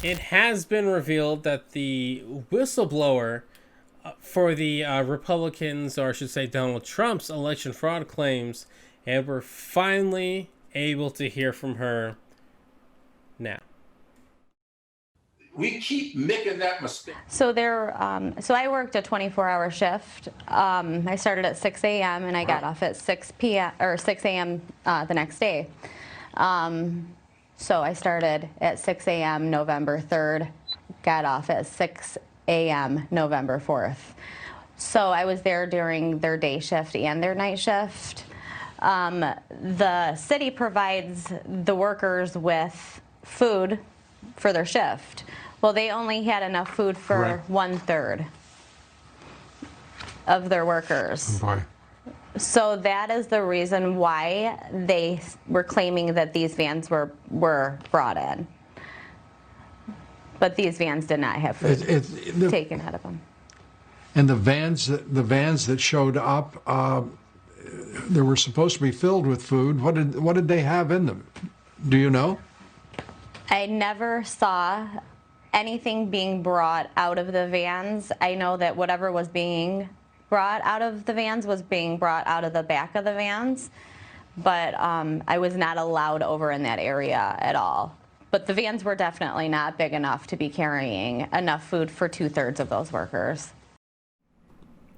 It has been revealed that the whistleblower for the Republicans, or I should say Donald Trump's election fraud claims, and we're finally able to hear from her now. We keep making that mistake. So I worked a 24-hour shift. I started at 6 a.m. and I got off at 6 p.m. or 6 a.m. The next day. So I started at 6 a.m. November 3rd, got off at 6 a.m. November 4th. So I was there during their day shift and their night shift. The city provides the workers with food for their shift. Well, they only had enough food for 1/3 of their workers. Oh boy. So that is the reason why they were claiming that these vans were brought in. But these vans did not have food taken out of them. And the vans that showed up, they were supposed to be filled with food. What did they have in them? Do you know? I never saw anything being brought out of the vans. I know that whatever was being brought out of the vans was being brought out of the back of the vans, but I was not allowed over in that area at all. But the vans were definitely not big enough to be carrying enough food for 2/3 of those workers.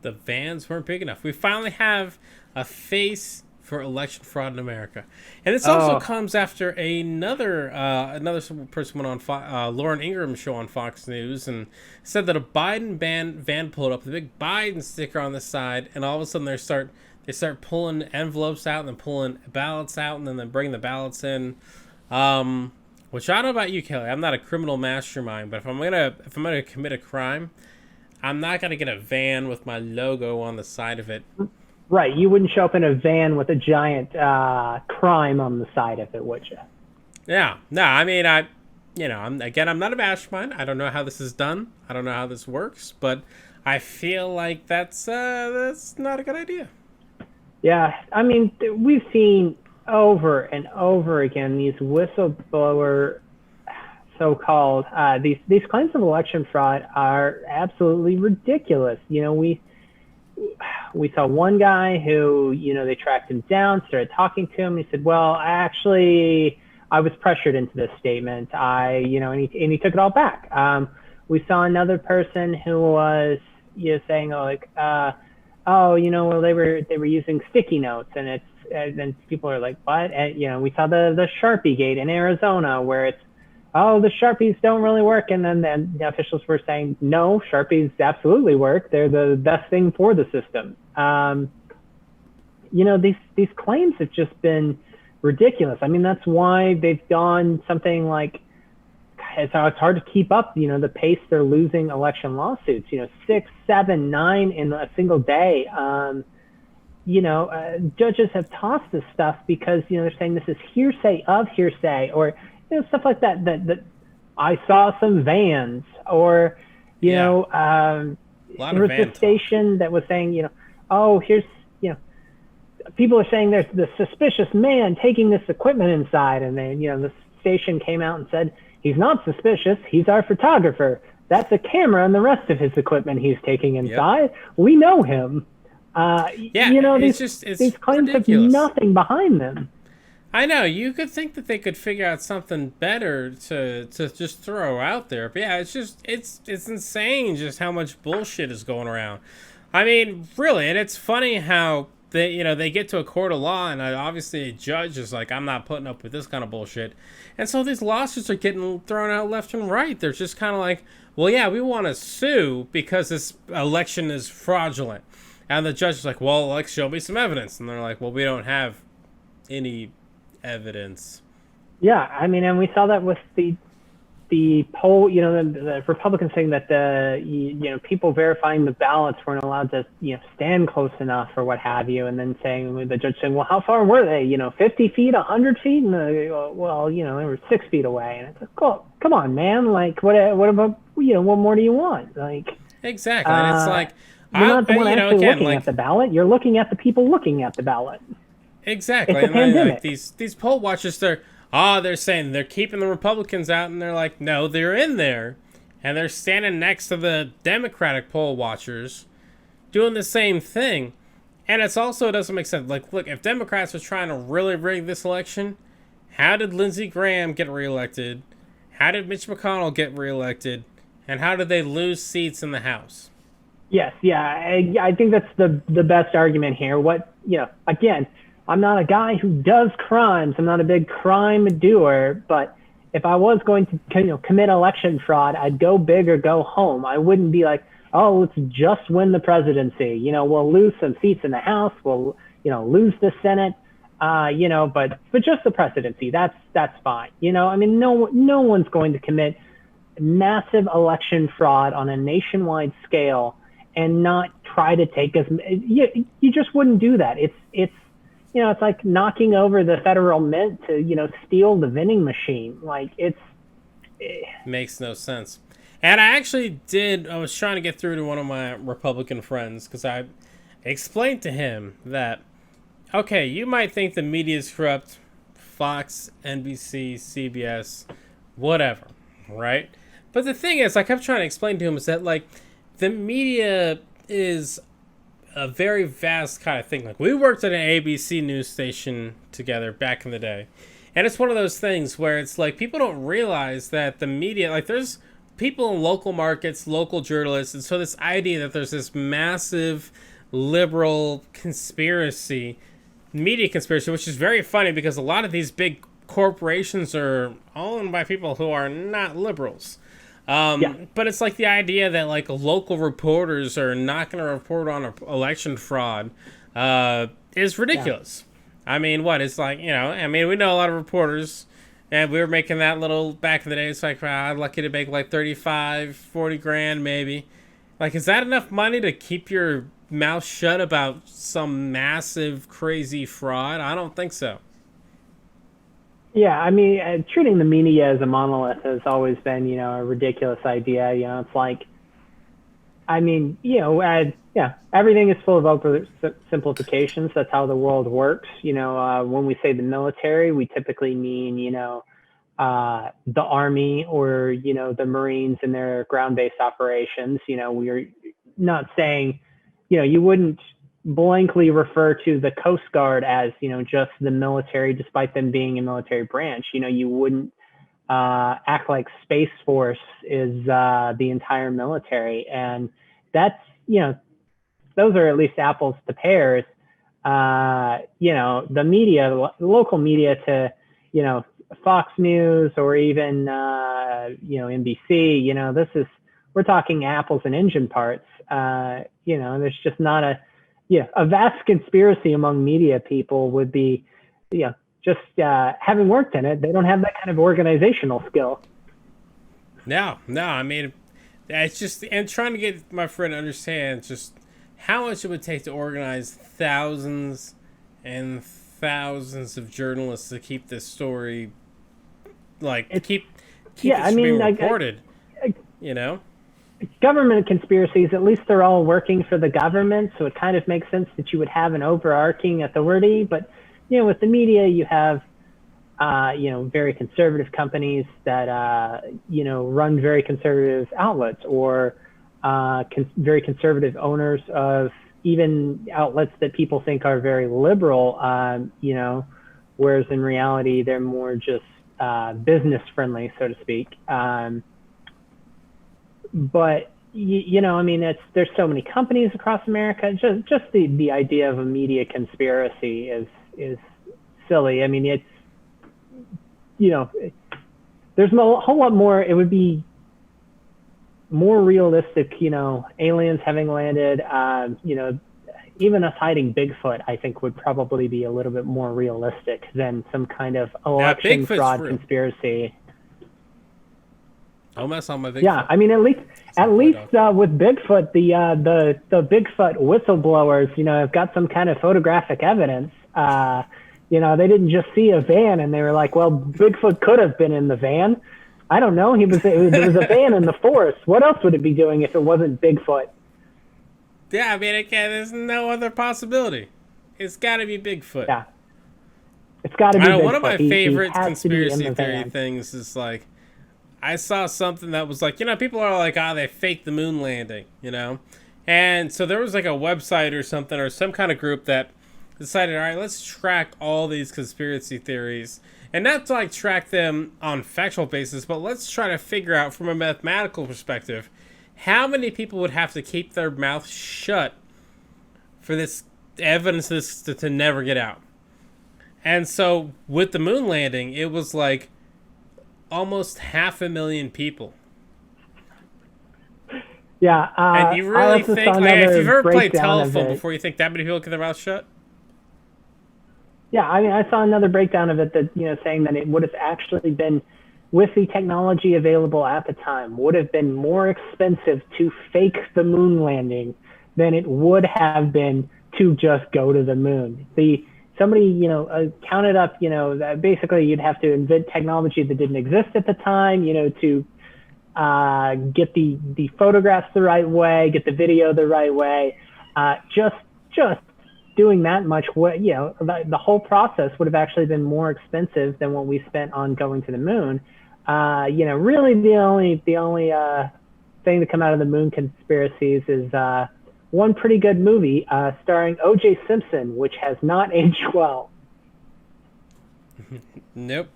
The vans weren't big enough. We finally have a face for election fraud in America, and this also comes after another person went on Lauren Ingram's show on Fox News and said that a Biden van pulled up, the big Biden sticker on the side, and all of a sudden they start pulling envelopes out and then pulling ballots out and then they bring the ballots in. Which I don't know about you, Kelly. I'm not a criminal mastermind, but if I'm gonna commit a crime, I'm not gonna get a van with my logo on the side of it. Right, you wouldn't show up in a van with a giant crime on the side of it, would you? Yeah, no, I mean, I'm not a mastermind. I don't know how this is done. I don't know how this works, but I feel like that's not a good idea. Yeah, I mean, we've seen over and over again these whistleblower, so-called these claims of election fraud are absolutely ridiculous. You know, we saw one guy who, they tracked him down, started talking to him. He said, well, actually, I was pressured into this statement. And he took it all back. We saw another person who was, saying, well, they were using sticky notes, and then people are like, what? And, we saw the Sharpie gate in Arizona where it's, the Sharpies don't really work. And then the officials were saying, no, Sharpies absolutely work. They're the best thing for the system. These claims have just been ridiculous. I mean, that's why they've gone something like, it's hard to keep up, the pace they're losing election lawsuits, 6, 7, 9 in a single day. Judges have tossed this stuff because, they're saying this is hearsay of hearsay, or stuff like that I saw some vans, or there was a station that was saying, here's, people are saying there's the suspicious man taking this equipment inside, and then the station came out and said he's not suspicious, he's our photographer, that's a camera and the rest of his equipment he's taking inside. We know him. These claims have nothing behind them. I know, you could think that they could figure out something better to just throw out there. But yeah, it's insane just how much bullshit is going around. I mean, really, and it's funny how they get to a court of law and obviously a judge is like, I'm not putting up with this kind of bullshit. And so these lawsuits are getting thrown out left and right. They're just kind of like, well, yeah, we want to sue because this election is fraudulent. And the judge is like, well, show me some evidence. And they're like, well, we don't have any evidence. Yeah, I mean, and we saw that with the poll, the Republicans saying that the people verifying the ballots weren't allowed to stand close enough or what have you, and then the judge saying, well, how far were they? 50 feet, 100 feet, and they were 6 feet away, and it's like, cool, come on, man, like what about what more do you want? Like, exactly, and it's like, you're not the one actually looking at the ballot. You're looking at the people looking at the ballot. Exactly. It's a pandemic. These poll watchers, Oh, they're saying they're keeping the Republicans out, and they're like, no, they're in there. And they're standing next to the Democratic poll watchers doing the same thing. And it doesn't make sense. Like, look, if Democrats are trying to really rig this election, how did Lindsey Graham get reelected? How did Mitch McConnell get reelected? And how did they lose seats in the House? Yes, yeah, I think that's the best argument here. Again, I'm not a guy who does crimes. I'm not a big crime doer, but if I was going to commit election fraud, I'd go big or go home. I wouldn't be like, oh, let's just win the presidency. We'll lose some seats in the House. We'll, lose the Senate. But just the presidency, that's fine. No one's going to commit massive election fraud on a nationwide scale and not try to take you just wouldn't do that. It's like knocking over the federal mint to, steal the vending machine. Like makes no sense. And I was trying to get through to one of my Republican friends because I explained to him that, okay, you might think the media is corrupt, Fox, NBC, CBS, whatever, right? But the thing is, I kept trying to explain to him is that, like, the media is a very vast kind of thing. Like, we worked at an ABC news station together back in the day. And it's one of those things where it's like people don't realize that the media, like, there's people in local markets, local journalists. And so this idea that there's this massive liberal media conspiracy, which is very funny because a lot of these big corporations are owned by people who are not liberals. But it's like the idea that like local reporters are not going to report on election fraud is ridiculous. Yeah. I mean, it's like, we know a lot of reporters, and we were making that little back in the day. It's like, I'm lucky to make like 35, 40 grand maybe. Like, is that enough money to keep your mouth shut about some massive, crazy fraud? I don't think so. Yeah, I mean, treating the media as a monolith has always been, a ridiculous idea. It's like, I mean, everything is full of oversimplifications. That's how the world works. When we say the military, we typically mean, the Army or, the Marines in their ground-based operations. We're not saying, you wouldn't blankly refer to the Coast Guard as, just the military, despite them being a military branch. You wouldn't act like Space Force is the entire military. And that's, those are at least apples to pears. The media, local media to, Fox News or even, NBC, we're talking apples and engine parts. There's just not a vast conspiracy among media people would be, just having worked in it, they don't have that kind of organizational skill. No, I mean, it's just, and trying to get my friend to understand just how much it would take to organize thousands and thousands of journalists to keep this story, keep it being reported, Government conspiracies, at least they're all working for the government, so it kind of makes sense that you would have an overarching authority. But with the media, you have very conservative companies that run very conservative outlets, or very conservative owners of even outlets that people think are very liberal. Whereas in reality they're more just business friendly, so to speak. But there's so many companies across America. Just the idea of a media conspiracy is silly. I mean, it's there's a whole lot more. It would be more realistic. Aliens having landed. Even us hiding Bigfoot, I think, would probably be a little bit more realistic than some kind of election fraud conspiracy. Don't mess on my Bigfoot. Yeah, I mean, at least with Bigfoot, the Bigfoot whistleblowers, have got some kind of photographic evidence. They didn't just see a van and they were like, well, Bigfoot could have been in the van. I don't know. There was a van in the forest. What else would it be doing if it wasn't Bigfoot? Yeah, I mean, there's no other possibility. It's got to be Bigfoot. Yeah. It's got to be I know, Bigfoot. one of my He favorite has to be in conspiracy the theory van. things is like, I saw something that was like, people are like, they faked the moon landing, And so there was like a website or something or some kind of group that decided, all right, let's track all these conspiracy theories. And not to like track them on factual basis, but let's try to figure out from a mathematical perspective, how many people would have to keep their mouth shut for this evidence to never get out. And so with the moon landing, it was like almost 500,000 people. Yeah. And you really think, if you've ever played telephone before, you think that many people keep their mouth shut? Yeah, I mean, I saw another breakdown of it that, saying that it would have actually been, with the technology available at the time, would have been more expensive to fake the moon landing than it would have been to just go to the moon. Somebody, counted up, that basically you'd have to invent technology that didn't exist at the time, to get the photographs the right way, get the video the right way. Just doing that much, the whole process would have actually been more expensive than what we spent on going to the moon. Really the only thing to come out of the moon conspiracies is one pretty good movie starring O.J. Simpson, which has not aged well. Nope.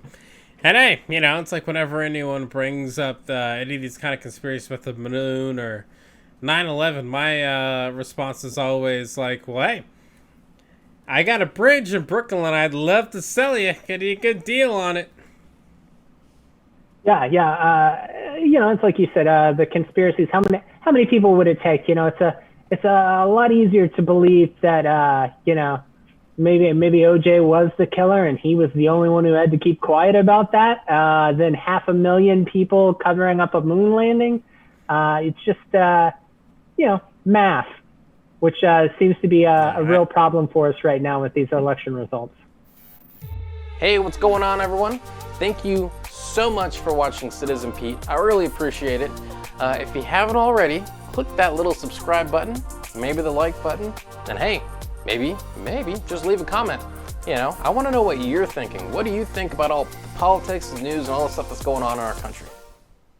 And hey, it's like whenever anyone brings up any of these kind of conspiracies with the moon or 9/11, my response is always like, well, hey, I got a bridge in Brooklyn I'd love to sell you. Get you a good deal on it. Yeah. It's like you said, the conspiracies, how many people would it take? It's a lot easier to believe that, maybe OJ was the killer and he was the only one who had to keep quiet about that, than 500,000 people covering up a moon landing. It's just, math, which seems to be a real problem for us right now with these election results. Hey, what's going on, everyone? Thank you so much for watching Citizen Pete. I really appreciate it. If you haven't already, click that little subscribe button, maybe the like button, and hey, maybe just leave a comment. I want to know what you're thinking. What do you think about all the politics and news and all the stuff that's going on in our country?